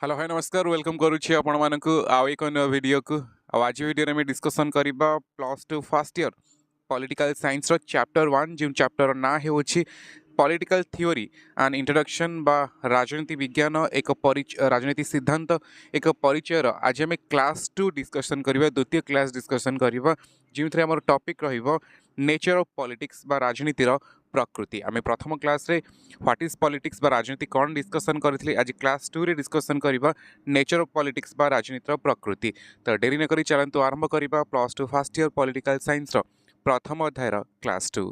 Hello hi नमस्कार welcome करुच्ची आपण मानक आउ एक वीडियो को आज वीडियो में डिस्कसन करबा plus two first year political science रो चैप्टर 1 जो चैप्टर ना होछि पॉलिटिकल थ्योरी एंड इंट्रोडक्शन बा राजनीति विज्ञान एक राजनीति सिद्धांत एक परिचय आज आम क्लास 2 डिस्कसन करबा द्वितीय क्लास डिस्कसन करबा जिमथरे हमर टॉपिक रहिबो नेचर ऑफ पॉलिटिक्स बा राजनीतिर प्रकृति आम प्रथम क्लास रे व्हाट इज पॉलिटिक्स बा राजनीति कौन डिस्कसन करथिले आज क्लास 2 रे डिस्कसन करबा नेचर ऑफ पॉलिटिक्स बा राजनीतिर प्रकृति तो डेरी न करी चलंतु आरंभ करबा plus two first year political science रो प्रथम अध्याय क्लास 2।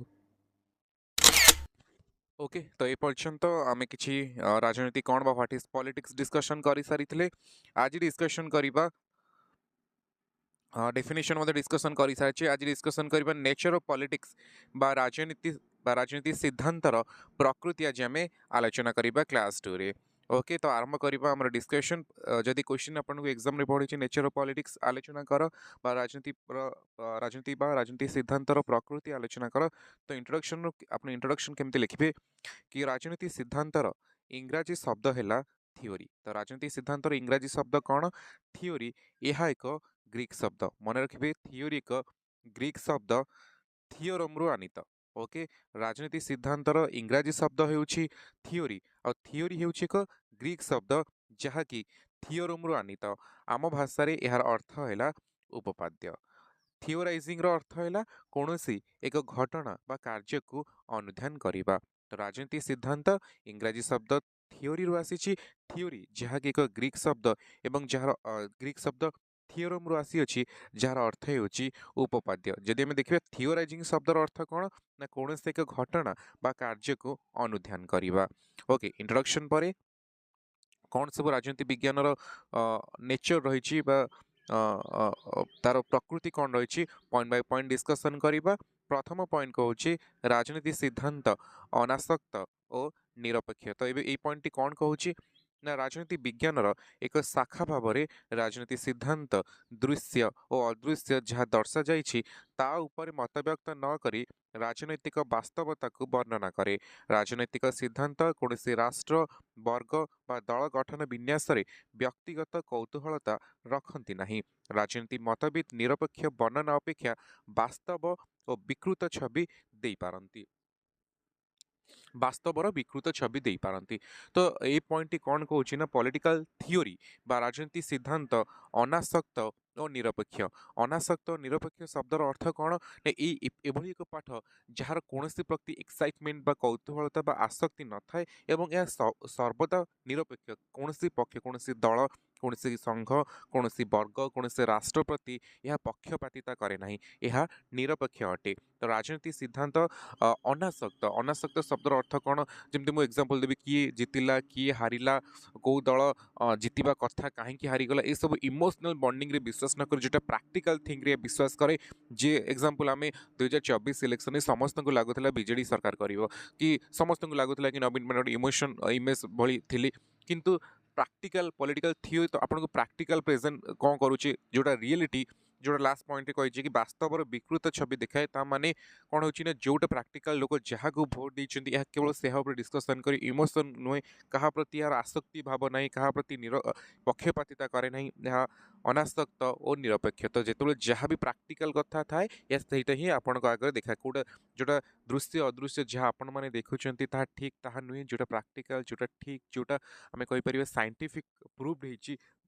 ओके तो ये पर्यंत आम कि राजनीति कौन बा व्हाट इज पॉलिटिक्स डिस्कशन कर सारी आज डिस्कशन करबा डेफिनेशन मध्य डिस्कसन कर सारी आज डिस्कसन करबा नेचर ऑफ पॉलिटिक्स बा राजनीति सिद्धांतर प्रकृति आज आम आलोचना करबा क्लास 2 रे। ओके तो आरंभ करबा हमर डिस्कशन जदि क्वेश्चन आपन को एग्जाम रे पढी नेचर ऑफ पॉलिटिक्स आलोचना कर बा राजनीति सिद्धांतर प्रकृति आलोचना कर तो इंट्रोडक्शन आपन इंट्रोडक्शन केमते लिखबे कि राजनीति सिद्धांतर इंग्राजी शब्द है थियोरी। तो राजनीति सिद्धांतर इंग्राजी शब्द कौन थियोरी यह एक ग्रीक शब्द मन रखिए थियोरी एक ग्रीक शब्द थियोरम रु आनीत। ओके राजनीति सिद्धांतर इंग्राजी शब्द होउछि थियोरी और थियोरी होउछि एक ग्रीक शब्द जहाँकि थियोरम रु आनीत आम भाषा रे यार अर्थ है उपपाद्य। थियोराइजिंग रो अर्थ है कौनसी एक घटना बा कार्य को अनुध्यान करिबा। तो राजनीति सिद्धांत इंग्राजी शब्द थियोरी रु आसीछि थियोरी जहाँकि एक ग्रीक शब्द एवं जार ग्रीक शब्द थियोरम रु आसी अछि जार अर्थ होछि उपपाद्य। जदि हम देखिबा थियोराइजिंग शब्दर अर्थ कौन ना कौनसी एक घटना बा कार्य को अनुध्यान करिबा। ओके इंट्रोडक्शन परे कौन सब राजनीति विज्ञान नेचर रही तार प्रकृति कौन रही पॉइंट बाय पॉइंट डिस्कसन करबा। प्रथम पॉइंट कहूँ राजनीति सिद्धांत अनासक्त और निरपेक्ष। तो ये पॉइंट कौन कहूँ ना राजनीति विज्ञान एक शाखा भाव में राजनीति सिद्धांत दृश्य और अदृश्य जहाँ दर्शा जाइछि ता ऊपर मतव्यक्त न करी राजनैतिक वास्तवता को वर्णना करे। राजनैतिक सिद्धांत कौन राष्ट्र वर्ग बा दल गठन विन्यास व्यक्तिगत कौतूहलता रखती नहीं। राजनीति मतभेद निरपेक्ष वर्णना अपेक्षा वास्तव और विकृत छवि दे पारती वास्तवर विकृत छवि दे पारती। तो ये पॉइंट कौन कहूँ ना पॉलिटिकल थियोरी बा राजनीति सिद्धांत अनासक्त और निरपेक्ष। अनासक्त और निरपेक्ष शब्दर अर्थ कौन एभली एक पाठ जार कौन प्रति एक्साइटमेंट बा कौतूहलता बा आसक्ति न थाए एवं यह सर्वदा निरपेक्ष कौन पक्ष कौन दल कौन संघ कौन वर्ग कौन राष्ट्र प्रति यह पक्षपातिता करे नहीं यह निरपेक्ष अटे। तो राजनीति सिद्धांत अनासक्त अनासक्त शब्दर अर्थ कौन जमी मुझे एग्जांपल देवी किए जितिला किए हारिला कौ दल जितवा कथा कहीं हारीगला ये सब इमोशनल बॉन्डिंग रे विश्वास न कर जो प्रैक्टिकल थिंग रे विश्वास करे। जे एग्जांपल आम 2024 इलेक्शन में समस्त को लगुला बीजेडी सरकार करिवो कि समस्त को लगुला कि नवीन पट्टनायक इमोशन इमेज भली थिली किंतु प्रैक्टिकल पॉलिटिकल थियोरी तो आपको प्रैक्टिकल प्रेजेंट कौन करुचे जोटा रियलिटी जोटा लास्ट पॉइंट कही कि वास्तव विकृत छवि देखाए ता माने कौन हो जोटा प्रैक्टिकल लोक जहाँ को भोट देते केवल से डिस्कसन कर इमोशन नुहे क्या प्रति यार आसक्ति भाव ना क्या प्रति पक्षपातिता करे ना यहाँ अनासक्त और निरपेक्ष। तो जो जहाँ भी प्रैक्टिकल कथा थाए या ही आपण आगे देखा कौटा जोटा दृश्य अदृश्य जहाँ आपण मैंने देखुं ठीक ताहा नुहे जोटा प्रैक्टिकल जोटा ठीक जोटा आम कहीपर साइंटिफिक प्रूव्ड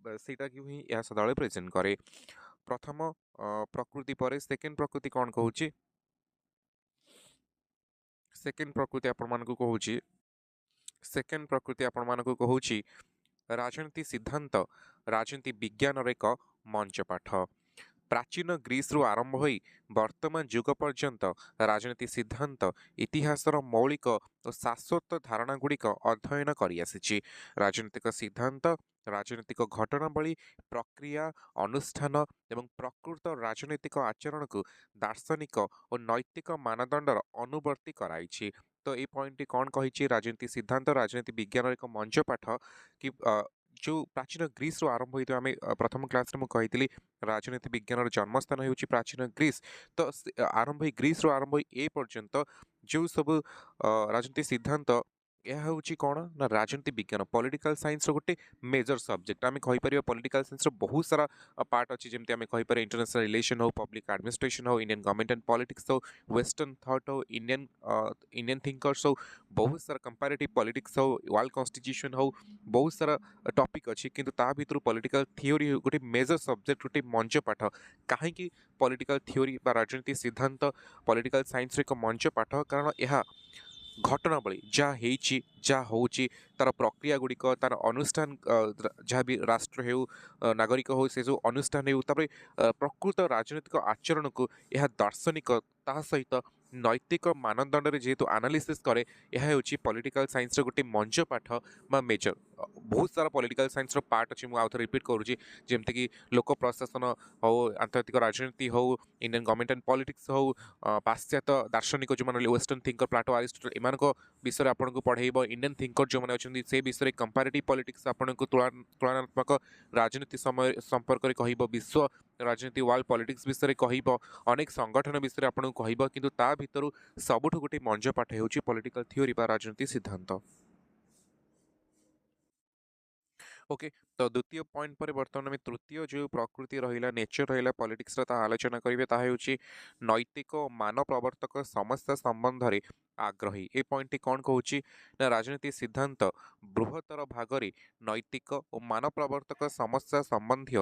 होटा कि ही यह सदा प्रेजेंट करे। प्रथम प्रकृति पर सेकेंड प्रकृति कौन कहूँ सेकेंड प्रकृति आपण कहूँ सेकेंड प्रकृति आपण कहूँ राजनीति सिद्धांत राजनीति विज्ञान एक मंच पाठ। प्राचीन ग्रीस रु आरंभ हो वर्तमान जुग पर्यंत राजनीति सिद्धांत इतिहासर मौलिक और शाश्वत धारणा गुड़िक अध्ययन कर राजनीतिक सिद्धांत राजनीतिक घटनावली प्रक्रिया अनुष्ठान एवं प्रकृत राजनीतिक आचरण को दार्शनिक और नैतिक मानदंडर अनुवर्ती कराई। तो ये पॉइंट कौन कही राजनीति सिद्धांत राजनीति विज्ञान एक मंच पाठ कि जो प्राचीन ग्रीस रु आरंभ होता आम प्रथम क्लास मुझे राजनीति विज्ञान जन्मस्थान हो प्राचीन ग्रीस। तो आरंभ ग्रीस रु आरंभ ए पर्यंत जो सब राजनीति सिद्धांत ଏହା ହେଉଛି କ'ଣ ନା ରାଜନୀତି ବିଜ୍ଞାନ ପଲିଟିକାଲ ସାଇନ୍ସର ଗୋଟେ ମେଜର ସବଜେକ୍ଟ। ଆମେ କହିପାରିବା ପଲିଟିକାଲ ସାଇନ୍ସର ବହୁତ ସାରା ପାର୍ଟ ଅଛି, ଯେମିତି ଆମେ କହିପାରିବା ଇଣ୍ଟରନ୍ୟାସନାଲ ରିଲେସନ ହଉ, ପବ୍ଲିକ ଆଡମିନିଷ୍ଟ୍ରେସନ ହଉ, ଇଣ୍ଡିଆନ ଗଭର୍ଣ୍ଣମେଣ୍ଟ ଆଣ୍ଡ ପଲିଟିକ୍ସ ହଉ, ୱେଷ୍ଟର୍ଣ୍ଣ ଥଟ୍ ହଉ, ଇଣ୍ଡିଆନ ଥିଙ୍କର୍ସ ହଉ, ବହୁତ ସାରା କମ୍ପାରେଟିଭ ପଲିଟିକ୍ସ ହଉ, ୱାର୍ଲଡ କନଷ୍ଟିଟ୍ୟୁସନ ହଉ, ବହୁତ ସାରା ଟପିକ୍ ଅଛି। କିନ୍ତୁ ତା ଭିତରୁ ପଲିଟିକାଲ ଥିଓରି ଗୋଟେ ମେଜର ସବଜେକ୍ଟ, ଗୋଟେ ମଞ୍ଚ ପାଠ। କାହିଁକି ପଲିଟିକାଲ ଥିଓରି ବା ରାଜନୀତି ସିଦ୍ଧାନ୍ତ ପଲିଟିକାଲ ସାଇନ୍ସର ଏକ ମଞ୍ଚ ପାଠ? କାରଣ ଏହା ଘଟଣାବଳୀ ଯାହା ହେଇଛି, ଯାହା ହେଉଛି, ତାର ପ୍ରକ୍ରିୟା ଗୁଡ଼ିକ, ତାର ଅନୁଷ୍ଠାନ, ଯାହା ବି ରାଷ୍ଟ୍ର ହେଉ, ନାଗରିକ ହେଉ, ସେସବୁ ଅନୁଷ୍ଠାନ ହେଉ, ତାପରେ ପ୍ରକୃତ ରାଜନୈତିକ ଆଚରଣକୁ ଏହା ଦାର୍ଶନିକ ତାହା ସହିତ ନୈତିକ ମାନଦଣ୍ଡରେ ଯେହେତୁ ଆନାଲିସିସ୍ କରେ, ଏହା ହେଉଛି ପଲିଟିକାଲ ସାଇନ୍ସର ଗୋଟେ ମଞ୍ଚ ପାଠ ବା ମେଜର। ବହୁତ ସାରା ପଲିଟିକାଲ ସାଇନ୍ସର ପାର୍ଟ ଅଛି, ମୁଁ ଆଉ ଥରେ ରିପିଟ୍ କରୁଛି, ଯେମିତିକି ଲୋକ ପ୍ରଶାସନ ହେଉ, ଆନ୍ତର୍ଜାତିକ ରାଜନୀତି ହେଉ, ଇଣ୍ଡିଆନ୍ ଗଭର୍ଣ୍ଣମେଣ୍ଟ ଆଣ୍ଡ ପଲିଟିକ୍ସ ହେଉ, ପାଶ୍ଚାତ୍ୟ ଦାର୍ଶନିକ ଯେଉଁମାନେ ୱେଷ୍ଟର୍ଣ୍ଣ ଥିଙ୍କର ପ୍ଲାଟୋ, ଆରିଷ୍ଟଟଲ, ଏମାନଙ୍କ ବିଷୟରେ ଆପଣଙ୍କୁ ପଢ଼େଇବ। ଇଣ୍ଡିଆନ୍ ଥିଙ୍କର ଯେଉଁମାନେ ଅଛନ୍ତି ସେ ବିଷୟରେ କମ୍ପାରେଟିଭ୍ ପଲିଟିକ୍ସ ଆପଣଙ୍କୁ ତୁଳନାତ୍ମକ ରାଜନୀତି ସମୟ ସମ୍ପର୍କରେ କହିବ, ବିଶ୍ୱ ରାଜନୀତି ୱାର୍ଲଡ ପଲିଟିକ୍ସ ବିଷୟରେ କହିବ, ଅନେକ ସଂଗଠନ ବିଷୟରେ ଆପଣଙ୍କୁ କହିବ। କିନ୍ତୁ ତା ଭିତରୁ ସବୁଠୁ ଗୋଟେ ମଞ୍ଜ ପାଠ ହେଉଛି ପଲିଟିକାଲ ଥିଓରି ବା ରାଜନୀତି ସିଦ୍ଧାନ୍ତ। ओके, तो द्वितीय पॉइंट पर बर्तमान आम तृतीय जो प्रकृति रहा नेचर रहा पॉलिटिक्स आलोचना करेंगे ताहा हेउछि नैतिक और मान प्रवर्तक समस्या संबंध में आग्रही। ए पॉइंट टी कौन कहूँ ना राजनीति सिद्धांत बृहत्तर भाग में नैतिक और मान प्रवर्तक समस्या संबंधी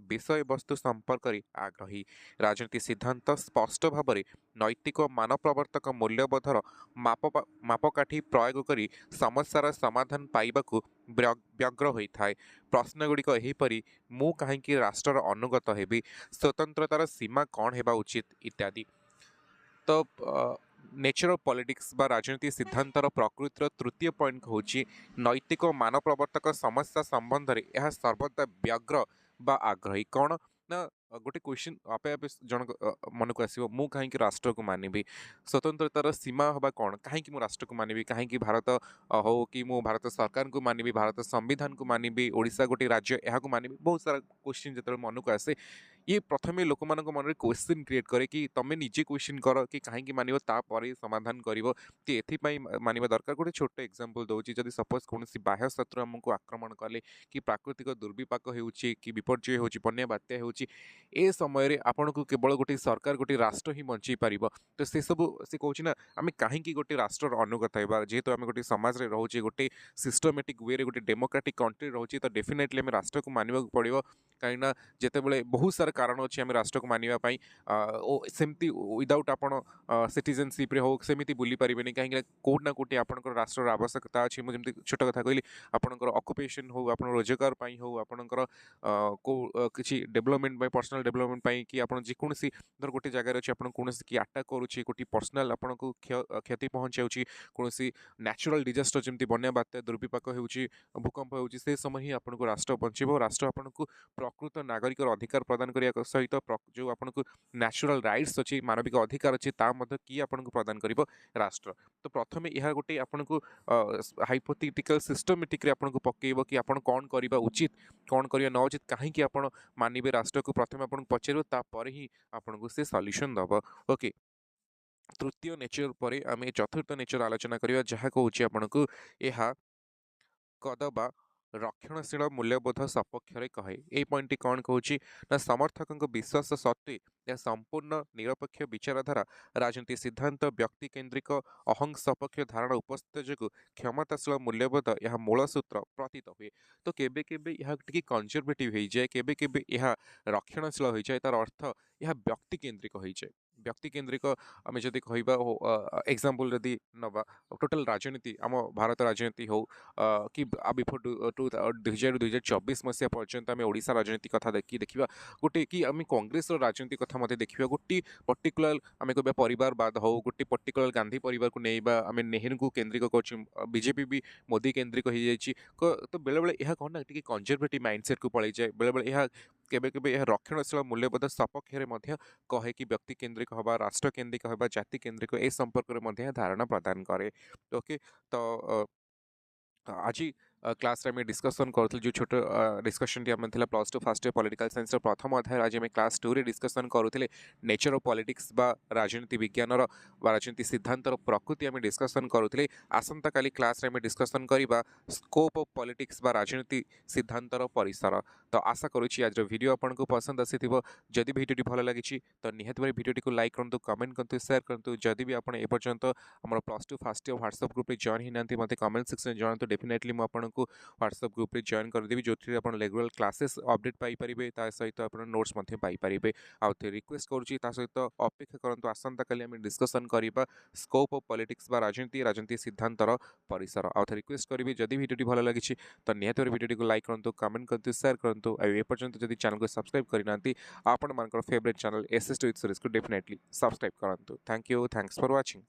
विषय वस्तु संपर्क में आग्रही। राजनीति सिद्धांत स्पष्ट भाव में नैतिक और मान प्रवर्तक मूल्यबोधर मापकाठी प्रयोग कर समस्यार समाधान पाइबाकू व्यग्र होता है। प्रश्न गुड़िक एहीपरि मु कहीं राष्ट्र अनुगत हेबी, स्वतंत्रतार सीमा कौन हेबा उचित इत्यादि। तो नेचर ऑफ पॉलिटिक्स बा राजनीति सिद्धांतर प्रकृतिर तृतीय पॉइंट कहूँ नैतिक और मान प्रवर्तक समस्या संबंध में यह सर्वदा व्यग्र बा आग्रही। कौन ना गोटे क्वेश्चन आपे आपे जन मन को आसो, मु कहीं राष्ट्र को मानिबी, स्वतंत्रतार सीमा हवा कौन, कहीं राष्ट्र को मानिबी, कहीं भारत हो कि मु भारत सरकार को मानिबी, भारत संविधान को मानिबी, ओडिशा गोटे राज्य यहाँ को मानिबी, बहुत सारा क्वेश्चन जो मन को आसे ये प्रथम लोक मान मन में क्वेश्चन क्रिएट करे कि तुम निजे क्वेश्चन कर कि कहीं मानिब तापर समाधान कर कि एथपाई मानिबा दरकार। गोटे छोट एग्जांपल दूसरी, जदि सपोज कौन बाह्य शत्रु आमको आक्रमण कले कि प्राकृतिक दुर्विपाक हो कि विपर्यय हो, बन्या बात्या हो, ए समय आपन को केवल गोटे सरकार गोटे राष्ट्र ही बंचई पार। तो से सब से कहूँ ना आम कहीं गोटे राष्ट्र अनुगत होगा, जेहेतु आम गोटे समाज में रोचे, गोटे सिस्टमेटिक वे गोटे डेमोक्रेटिक कंट्री रोचे, तो डेफिनेटली आम राष्ट्र को मानवा पड़ो। कहीं जितेबाला बहुत सारा कारण अच्छे आम राष्ट्र को मानवाई सेमती विदाउट आपड़ सिटीजनशिप हो सेमती बुली पारे कहीं कौट ना कौटी आप राष्ट्र आवश्यकता अच्छी। मुझे छोट कथा कहली आपंकर अक्युपेशन हो, आप रोजगार हो, आपंकर किसी डेवलपमेंट पर्सनल डेवलपमेंट कि आप जेकोसी धर गोटे जगार अच्छे आप कौन कि आटाक करुच्ची गोटे पर्सनाल आपन को क्षति पहुँचाऊँगी, कौन न्याचुराल डिजास्टर जमी बन्या बात्या दुर्विपाक हो, भूकंप हो, से समय ही आपको राष्ट्र बचेब। राष्ट्र आपको प्रकृत नागरिक अधिकार प्रदान करने सहित जो आपको न्याचुराल राइट्स अच्छी, मानविक अधिकार अच्छी, किए आपको प्रदान कर राष्ट्र। तो प्रथम यह गोटे आपको हाइपोथेटिकल सिस्टमेटिक आपको पकेब कि आप कौन करवा उचित, कौन करवा न उचित, कहीं आप मानवे राष्ट्र को प्रथम आपको पचार तापर ही आपको से सल्यूशन दब। ओके, तृतीय नेचर पर आम चतुर्थ नेचर आलोचना करवा जहाँ कहूँ आपको यह कदबा रक्षणशील मूल्यबोध सपक्ष कहे। ये पॉइंट कौन कहूँ ना समर्थकों विश्वास सत्वे यह संपूर्ण निरपेक्ष विचारधारा राजनीति सिद्धांत व्यक्ति केन्द्रिक अहं सपक्ष धारणा उपस्थित जो क्षमताशील मूल्यबोध यह मूल सूत्र प्रतीत हुए। तो केबे केबे यह टिके कंजर्वेटिव हो जाए, केबे केबे यह रक्षणशील हो जाए, तार अर्थ यह व्यक्ति केन्द्रिक हो जाए। व्यक्ति केन्द्रिक आम जदि कह एग्जांपल जदि नवा टोटल राजनीति आम भारत राजनीति हो कि बिफोर 2024 मसीहा पर्यंत आम ओडिशा राजनीति कथा देखा गोटे कि आम कांग्रेस राजनीति कथा मत देखा गोटे पर्टिकुलर आम कह परिवारवाद हो, गोटे पर्टिकुलर गांधी परिवार को नहीं आम नेहरू को केन्द्रिक कर बीजेपी भी मोदी केन्द्रिक हो जाए। तो बेले बेले यह कौन ना टी कंजर्वेटिव माइंडसेट को पलि जाए, बेले बेले यह केबे केबे यह रक्षणशील मूल्यबोध सपक्ष कहे कि व्यक्ति केन्द्रिक हवा, राष्ट्र केन्द्रिक हवा, जाति केन्द्रिक ए संपर्क में धारणा प्रदान करे। ओके, तो आज क्लास आम डिस्कसन करूँ जो छोट डिस्कसन आम plus two fast year political science प्रथम अध्याय आज आम क्लास 2 रे डिस्कसन करूँ नेचर ऑफ पॉलिटिक्स बा राजनीति विज्ञान राजनीति सिद्धांत प्रकृति आम डिस्कसन करूँ आसंता काली क्लास आम डिस्कसन करवा स्कोप ऑफ पॉलिटिक्स बा राजनीति सिद्धांत परिसर। तो आशा करुच्ची आज वीडियो आपको पसंद आसी जदि भिडियो भल लगी तो निहत भाई भिडियो को लाइक करूँ कमेंट करूँ शेयर करूँ जदि भी आप एपर्यंत आम plus two fast year WhatsApp group में जॉइन होना मत कमेंट सेक्शन जनातु डेफिनेटली मुझे व्हाट्सएप ग्रुप में जॉइन करदेवी जो आप रेगुलर क्लासेस अपडेट पाइपर सहित आप नोट्स पाइपर आउ थे रिक्वेस्ट करुँच सहित अपेक्षा करूँ आसंता काली आम डिस्कसन करवा स्कोप ऑफ पॉलिटिक्स बा राजनीति राजनीति सिद्धांत परिसर आउ थे रिक्वेस्ट करी जदि भिडियो भल लगी तो निहत भिडियो को लाइक करूँ कमेंट करूँ शेयर करूँ एपर्यंत जब चैनल को सब्सक्राइब करना आपण मान favourite channel SS with Suresh को डेफिनेटली सब्सक्राइब करूँ। Thank you thanks for watching.